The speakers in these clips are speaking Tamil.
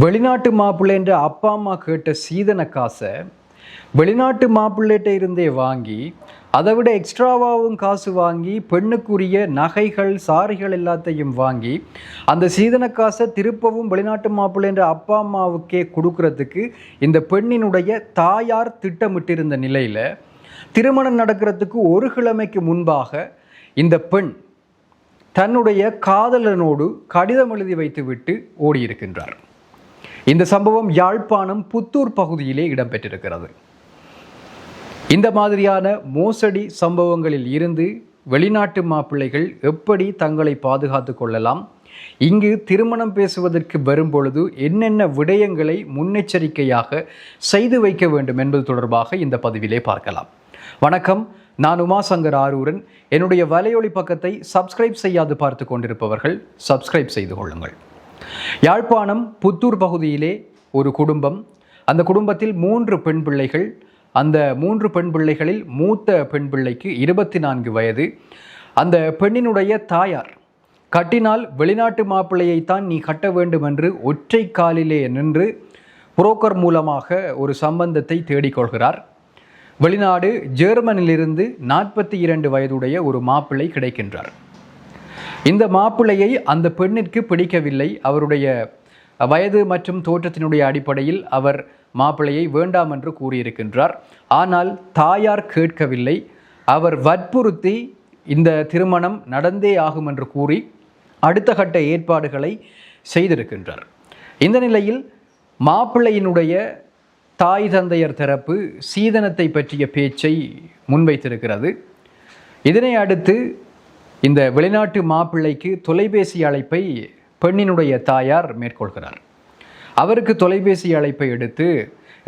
வெளிநாட்டு மாப்பிள்ளைன்ற அப்பா அம்மா கேட்ட சீதன காசை வெளிநாட்டு மாப்பிள்ளைகிட்ட இருந்தே வாங்கி அதை விட எக்ஸ்ட்ராவாகவும் காசு வாங்கி பெண்ணுக்குரிய நகைகள் சாரிகள் எல்லாத்தையும் வாங்கி அந்த சீதன காசை திருப்பவும் வெளிநாட்டு மாப்பிள்ளைன்ற அப்பா அம்மாவுக்கே கொடுக்கறதுக்கு இந்த பெண்ணினுடைய தாயார் திட்டமிட்டிருந்த நிலையில் திருமணம் நடக்கிறதுக்கு ஒரு கிழமைக்கு முன்பாக இந்த பெண் தன்னுடைய காதலனோடு கடிதம் எழுதி வைத்துவிட்டு ஓடியிருக்கின்றார். இந்த சம்பவம் யாழ்ப்பாணம் புத்தூர் பகுதியிலே இடம்பெற்றிருக்கிறது. இந்த மாதிரியான மோசடி சம்பவங்களில் இருந்து வெளிநாட்டு மாப்பிள்ளைகள் எப்படி தங்களை பாதுகாத்து கொள்ளலாம், இங்கு திருமணம் பேசுவதற்கு வரும்பொழுது என்னென்ன விடயங்களை முன்னெச்சரிக்கையாக செய்து வைக்க வேண்டும் என்பது தொடர்பாக இந்த பதிவிலே பார்க்கலாம். வணக்கம், நான் உமாசங்கர் ஆரூரன். என்னுடைய வலையொலி பக்கத்தை சப்ஸ்கிரைப் செய்யாது பார்த்து கொண்டிருப்பவர்கள் சப்ஸ்கிரைப் செய்து கொள்ளுங்கள். யாழ்ப்பாணம் புத்தூர் பகுதியிலே ஒரு குடும்பம், அந்த குடும்பத்தில் 3 பெண் பிள்ளைகள். அந்த 3 பெண் பிள்ளைகளில் மூத்த பெண் பிள்ளைக்கு 24 வயது. அந்த பெண்ணினுடைய தாயார் கட்டினால் வெளிநாட்டு மாப்பிள்ளையைத்தான் நீ கட்ட வேண்டும் என்று ஒற்றை காலிலே நின்று புரோக்கர் மூலமாக ஒரு சம்பந்தத்தை தேடிக்கொள்கிறார். வெளிநாடு ஜெர்மனிலிருந்து 42 வயதுடைய ஒரு மாப்பிள்ளை கிடைக்கின்றார். இந்த மாப்பிள்ளையை அந்த பெண்ணிற்கு பிடிக்கவில்லை. அவருடைய வயது மற்றும் தோற்றத்தினுடைய அடிப்படையில் அவர் மாப்பிள்ளையை வேண்டாம் என்று கூறியிருக்கின்றார். ஆனால் தாயார் கேட்கவில்லை. அவர் வற்புறுத்தி இந்த திருமணம் நடந்தே ஆகும் என்று கூறி அடுத்த கட்ட ஏற்பாடுகளை செய்திருக்கின்றார். இந்த நிலையில் மாப்பிள்ளையினுடைய தாய் தந்தையர் தரப்பு சீதனத்தை பற்றிய பேச்சை முன்வைத்திருக்கிறது. இதனை அடுத்து இந்த வெளிநாட்டு மாப்பிள்ளைக்கு தொலைபேசி அழைப்பை பெண்ணினுடைய தாயார் மேற்கொள்கிறார். அவருக்கு தொலைபேசி அழைப்பை எடுத்து,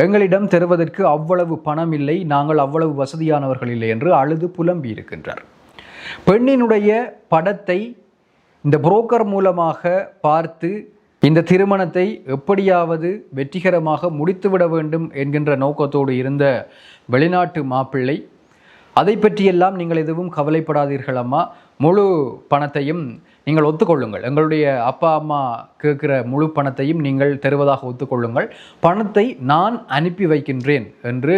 எங்களிடம் தருவதற்கு அவ்வளவு பணம் இல்லை, நாங்கள் அவ்வளவு வசதியானவர்கள் இல்லை என்று அழுது புலம்பி இருக்கின்றார். பெண்ணினுடைய படத்தை இந்த புரோக்கர் மூலமாக பார்த்து இந்த திருமணத்தை எப்படியாவது வெற்றிகரமாக முடித்துவிட வேண்டும் என்கின்ற நோக்கத்தோடு இருந்த வெளிநாட்டு மாப்பிள்ளை, அதை பற்றியெல்லாம் நீங்கள் எதுவும் கவலைப்படாதீர்கள் அம்மா, முழு பணத்தையும் நீங்கள் ஒத்துக்கொள்ளுங்கள், எங்களுடைய அப்பா அம்மா கேட்குற முழு பணத்தையும் நீங்கள் தருவதாக ஒத்துக்கொள்ளுங்கள், பணத்தை நான் அனுப்பி வைக்கின்றேன் என்று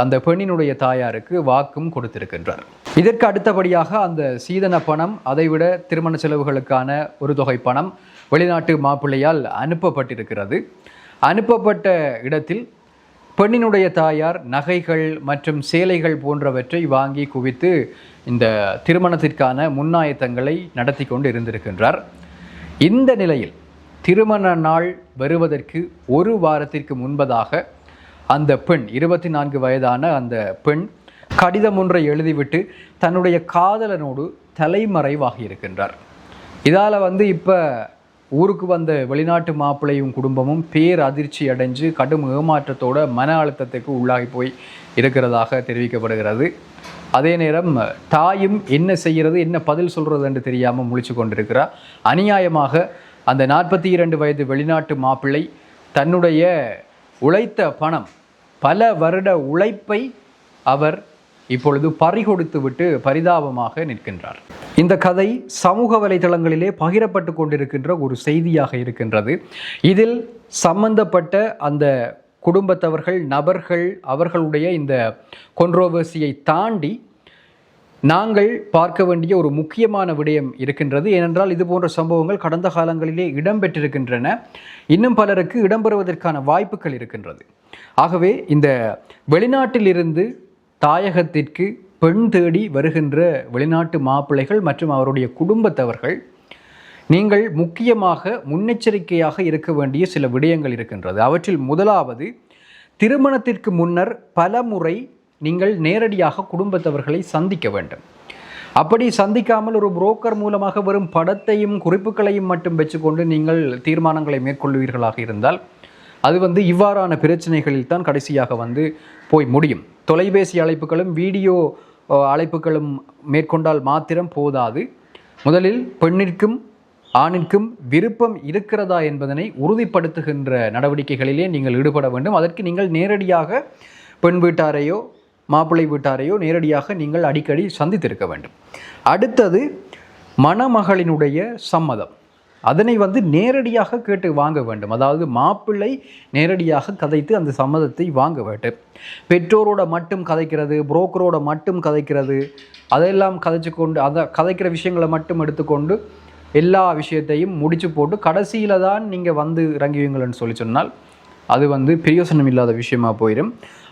அந்த பெண்ணினுடைய தாயாருக்கு வாக்கும் கொடுத்திருக்கின்றார். இதற்கு அடுத்தபடியாக அந்த சீதன பணம், அதைவிட திருமண செலவுகளுக்கான ஒரு தொகை பணம் வெளிநாட்டு மாப்பிள்ளையால் அனுப்பப்பட்டிருக்கிறது. அனுப்பப்பட்ட இடத்தில் பெண்ணினுடைய தாயார் நகைகள் மற்றும் சேலைகள் போன்றவற்றை வாங்கி குவித்து இந்த திருமணத்திற்கான முன்னாயத்தங்களை நடத்தி கொண்டு இருந்திருக்கின்றார். இந்த நிலையில் திருமண நாள் வருவதற்கு ஒரு வாரத்திற்கு முன்பதாக அந்த பெண், 24 வயதான அந்த பெண், கடிதம் ஒன்றை எழுதிவிட்டு தன்னுடைய காதலனோடு தலைமறைவாகி இருக்கின்றார். இதால் இப்போ ஊருக்கு வந்த வெளிநாட்டு மாப்பிள்ளையும் குடும்பமும் பேர் அதிர்ச்சி அடைஞ்சு கடும் ஏமாற்றத்தோட மன அழுத்தத்துக்கு உள்ளாகி போய் இருக்கிறதாக தெரிவிக்கப்படுகிறது. அதே நேரம் தாயும் என்ன செய்கிறது, என்ன பதில் சொல்கிறது என்று தெரியாமல் முழிச்சு கொண்டிருக்கிறார். அநியாயமாக அந்த 42 வயது வெளிநாட்டு மாப்பிள்ளை தன்னுடைய உழைத்த பணம், பல வருட உழைப்பை அவர் இப்பொழுது பறிகொடுத்து விட்டு பரிதாபமாக நிற்கின்றார். இந்த கதை சமூக வலைதளங்களிலே பகிரப்பட்டு கொண்டிருக்கின்ற ஒரு செய்தியாக இருக்கின்றது. இதில் சம்பந்தப்பட்ட அந்த குடும்பத்தவர்கள், நபர்கள், அவர்களுடைய இந்த கொன்ட்ரோவர்சியை தாண்டி நாங்கள் பார்க்க வேண்டிய ஒரு முக்கியமான விடயம் இருக்கின்றது. ஏனென்றால் இது போன்ற சம்பவங்கள் கடந்த காலங்களிலே இடம்பெற்றிருக்கின்றன. இன்னும் பலருக்கு இடம்பெறுவதற்கான வாய்ப்புகள் இருக்கின்றது. ஆகவே இந்த வெளிநாட்டிலிருந்து தாயகத்திற்கு பெண் தேடி வருகின்ற வெளிநாட்டு மாப்பிள்ளைகள் மற்றும் அவருடைய குடும்பத்தவர்கள், நீங்கள் முக்கியமாக முன்னெச்சரிக்கையாக இருக்க வேண்டிய சில விடயங்கள் இருக்கின்றது. அவற்றில் முதலாவது, திருமணத்திற்கு முன்னர் பல முறை நீங்கள் நேரடியாக குடும்பத்தவர்களை சந்திக்க வேண்டும். அப்படி சந்திக்காமல் ஒரு புரோக்கர் மூலமாக வரும் படத்தையும் குறிப்புகளையும் மட்டும் வச்சுக்கொண்டு நீங்கள் தீர்மானங்களை மேற்கொள்வீர்களாக இருந்தால் அது இவ்வாறான பிரச்சனைகளில் தான் கடைசியாக போய் முடியும். தொலைபேசி அழைப்புகளும் வீடியோ அழைப்புகளும் மேற்கொண்டால் மாத்திரம் போதாது. முதலில் பெண்ணிற்கும் ஆணிற்கும் விருப்பம் இருக்கிறதா என்பதனை உறுதிப்படுத்துகின்ற நடவடிக்கைகளிலே நீங்கள் ஈடுபட வேண்டும். அதற்கு நீங்கள் நேரடியாக பெண் வீட்டாரையோ மாப்பிள்ளை வீட்டாரையோ நேரடியாக நீங்கள் அடிக்கடி சந்தித்திருக்க வேண்டும். அடுத்தது, மணமகளினுடைய சம்மதம். அதனை வந்து நேரடியாக கேட்டு வாங்க வேண்டும். அதாவது மாப்பிள்ளை நேரடியாக கதைத்து அந்த சம்மதத்தை வாங்க வேண்டும். பெற்றோரோட மட்டும் கதைக்கிறது, புரோக்கரோட மட்டும் கதைக்கிறது, அதெல்லாம் கதைச்சு கொண்டு அதை கதைக்கிற விஷயங்களை மட்டும் எடுத்துக்கொண்டு எல்லா விஷயத்தையும் முடிச்சு போட்டு கடைசியில் தான் நீங்கள் வந்து இறங்குவீங்கள்னு சொன்னால் அது வந்து பிரயோசனம் இல்லாத விஷயமா போயிடும்.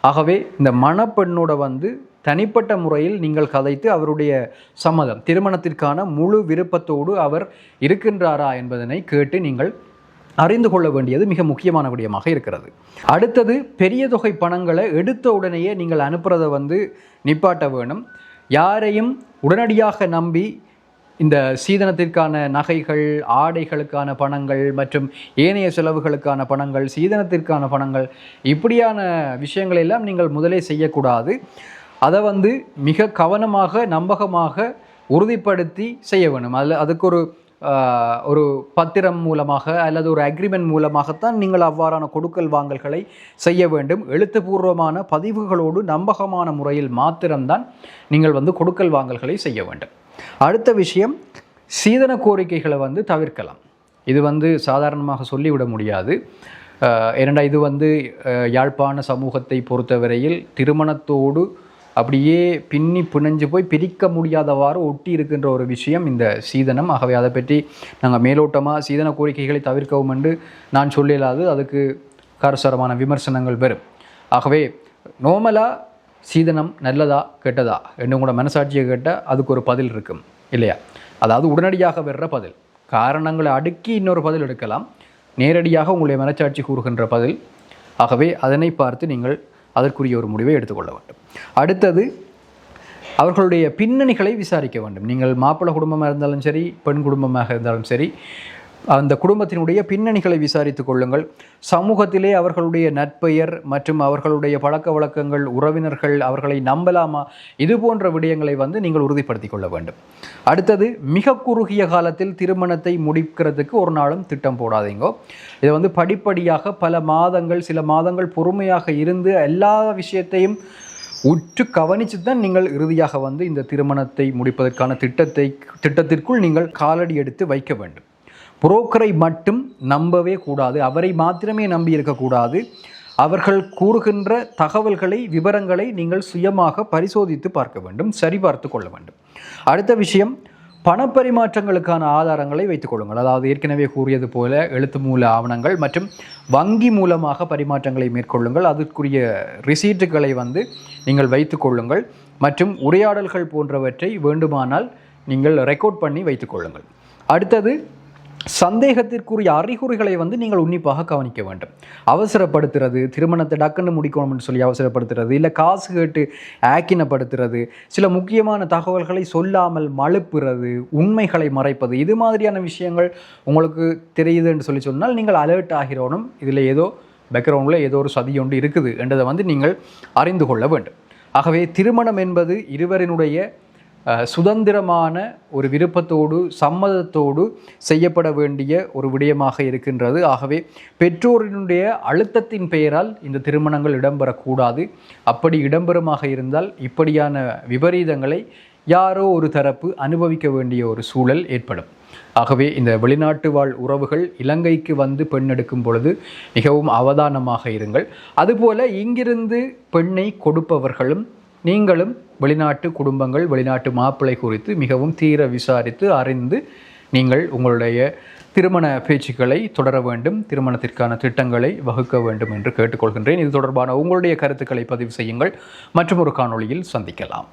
ஆகவே இந்த மணப்பெண்ணோட வந்து தனிப்பட்ட முறையில் நீங்கள் கதைத்து அவருடைய சம்மதம், திருமணத்திற்கான முழு விருப்பத்தோடு அவர் இருக்கின்றாரா என்பதனை கேட்டு நீங்கள் அறிந்து கொள்ள வேண்டியது மிக முக்கியமான விடயமாக இருக்கிறது. அடுத்தது, பெரிய தொகை பணங்களை எடுத்த உடனேயே நீங்கள் அனுப்புறதை வந்து நிப்பாட்ட வேணும். யாரையும் உடனடியாக நம்பி இந்த சீதனத்திற்கான நகைகள், ஆடைகளுக்கான பணங்கள் மற்றும் ஏனைய செலவுகளுக்கான பணங்கள், சீதனத்திற்கான பணங்கள், இப்படியான விஷயங்களை எல்லாம் நீங்கள் முதலே செய்யக்கூடாது. அதை வந்து மிக கவனமாக நம்பகமாக உறுதிப்படுத்தி செய்ய வேணும். அதுக்கு ஒரு பத்திரம் மூலமாக அல்லது ஒரு அக்ரிமெண்ட் மூலமாகத்தான் நீங்கள் அவ்வாறான கொடுக்கல் வாங்கல்களை செய்ய வேண்டும். எழுத்துப்பூர்வமான பதிவுகளோடு நம்பகமான முறையில் மாத்திரம்தான் நீங்கள் வந்து கொடுக்கல் வாங்கல்களை செய்ய வேண்டும். அடுத்த விஷயம், சீதன கோரிக்கைகளை வந்து தவிர்க்கலாம். இது வந்து சாதாரணமாக சொல்லிவிட முடியாது. ஏனென்றால் இது வந்து யாழ்ப்பாண சமூகத்தை பொறுத்தவரையில் திருமணத்தோடு அப்படியே பின்னி பிணைஞ்சு போய் பிரிக்க முடியாதவாறு ஒட்டி இருக்கின்ற ஒரு விஷயம் இந்த சீதனம். ஆகவே அதை பற்றி நாங்கள் மேலோட்டமாக சீதன கோரிக்கைகளை தவிர்க்கவும் என்று நான் சொல்லலாது, அதுக்கு காரசாரமான விமர்சனங்கள் வரும். ஆகவே நோமலாக சீதனம் நல்லதா கெட்டதா என்று கூட மனசாட்சியை கேட்டால் அதுக்கு ஒரு பதில் இருக்கும் இல்லையா? அதாவது உடனடியாக வர்ற பதில், காரணங்களை அடுக்கி இன்னொரு பதில் எடுக்கலாம், நேரடியாக உங்களுடைய மனசாட்சி கூறுகின்ற பதில். ஆகவே அதனை பார்த்து நீங்கள் அதற்குரிய ஒரு முடிவை எடுத்துக்கொள்ள வேண்டும். அடுத்தது, அவர்களுடைய பின்னணிகளை விசாரிக்க வேண்டும். நீங்கள் மாப்பிள்ளை குடும்பமாக இருந்தாலும் சரி, பெண் குடும்பமாக இருந்தாலும் சரி, அந்த குடும்பத்தினுடைய பின்னணிகளை விசாரித்து கொள்ளுங்கள். சமூகத்திலே அவர்களுடைய நற்பெயர் மற்றும் அவர்களுடைய பழக்க வழக்கங்கள், உறவினர்கள் அவர்களை நம்பலாமா, இது போன்ற விடயங்களை வந்து நீங்கள் உறுதிப்படுத்தி கொள்ள வேண்டும். அடுத்தது, மிக குறுகிய காலத்தில் திருமணத்தை முடிக்கிறதுக்கு ஒரு நாளும் திட்டம் போடாதீங்கோ. இதை வந்து படிப்படியாக பல மாதங்கள், சில மாதங்கள் பொறுமையாக இருந்து எல்லா விஷயத்தையும் உற்று கவனித்து தான் நீங்கள் இறுதியாக வந்து இந்த திருமணத்தை முடிப்பதற்கான திட்டத்திற்குள் நீங்கள் காலடி எடுத்து வைக்க வேண்டும். புரோக்கரை மட்டும் நம்பவே கூடாது, அவரை மாத்திரமே நம்பி இருக்கக்கூடாது. அவர்கள் கூறுகின்ற தகவல்களை, விவரங்களை நீங்கள் சுயமாக பரிசோதித்து பார்க்க வேண்டும், சரிபார்த்து கொள்ள வேண்டும். அடுத்த விஷயம், பணப்பரிமாற்றங்களுக்கான ஆதாரங்களை வைத்துக் கொள்ளுங்கள். அதாவது ஏற்கனவே கூறியது போல எழுத்து மூல ஆவணங்கள் மற்றும் வங்கி மூலமாக பரிமாற்றங்களை மேற்கொள்ளுங்கள். அதற்குரிய ரிசீட்டுகளை வந்து நீங்கள் வைத்து கொள்ளுங்கள் மற்றும் உரையாடல்கள் போன்றவற்றை வேண்டுமானால் நீங்கள் ரெக்கார்ட் பண்ணி வைத்துக் கொள்ளுங்கள். அடுத்தது, சந்தேகத்திற்குரிய அறிகுறிகளை வந்து நீங்கள் உன்னிப்பாக கவனிக்க வேண்டும். அவசரப்படுத்துறது, திருமணத்தை டக்குன்னு முடிக்கணும்னு சொல்லி அவசரப்படுத்துறது, இல்லை காசு கேட்டு ஆக்கினப்படுத்துறது, சில முக்கியமான தகவல்களை சொல்லாமல் மழுப்புறது, உண்மைகளை மறைப்பது, இது மாதிரியான விஷயங்கள் உங்களுக்கு தெரியுது என்று சொன்னால் நீங்கள் அலர்ட் ஆகிறோனும், இதில் ஏதோ பேக்ரவுண்டில் ஏதோ ஒரு சதி ஒன்று இருக்குது என்றதை வந்து நீங்கள் அறிந்து கொள்ள வேண்டும். ஆகவே திருமணம் என்பது இருவரினுடைய சுதந்திரமான ஒரு விருப்பத்தோடு சம்மதத்தோடு செய்யப்பட வேண்டிய ஒரு விடயமாக இருக்கின்றது. ஆகவே பெற்றோரினுடைய அழுத்தத்தின் பெயரால் இந்த திருமணங்கள் இடம்பெறக்கூடாது. அப்படி இடம்பெறுமாக இருந்தால் இப்படியான விபரீதங்களை யாரோ ஒரு தரப்பு அனுபவிக்க வேண்டிய ஒரு சூழல் ஏற்படும். ஆகவே இந்த வெளிநாட்டு வாழ் உறவுகள் இலங்கைக்கு வந்து பெண் எடுக்கும் பொழுது மிகவும் அவதானமாக இருங்கள். அதுபோல இங்கிருந்து பெண்ணை கொடுப்பவர்களும் நீங்களும் வெளிநாட்டு குடும்பங்கள், வெளிநாட்டு மாப்பிள்ளை குறித்து மிகவும் தீர விசாரித்து அறிந்து நீங்கள் உங்களுடைய திருமண பேச்சுக்களை தொடர வேண்டும், திருமணத்திற்கான திட்டங்களை வகுக்க வேண்டும் என்று கேட்டுக்கொள்கின்றேன். இது தொடர்பான உங்களுடைய கருத்துக்களை பதிவு செய்யுங்கள். மற்றும் ஒரு காணொளியில் சந்திக்கலாம்.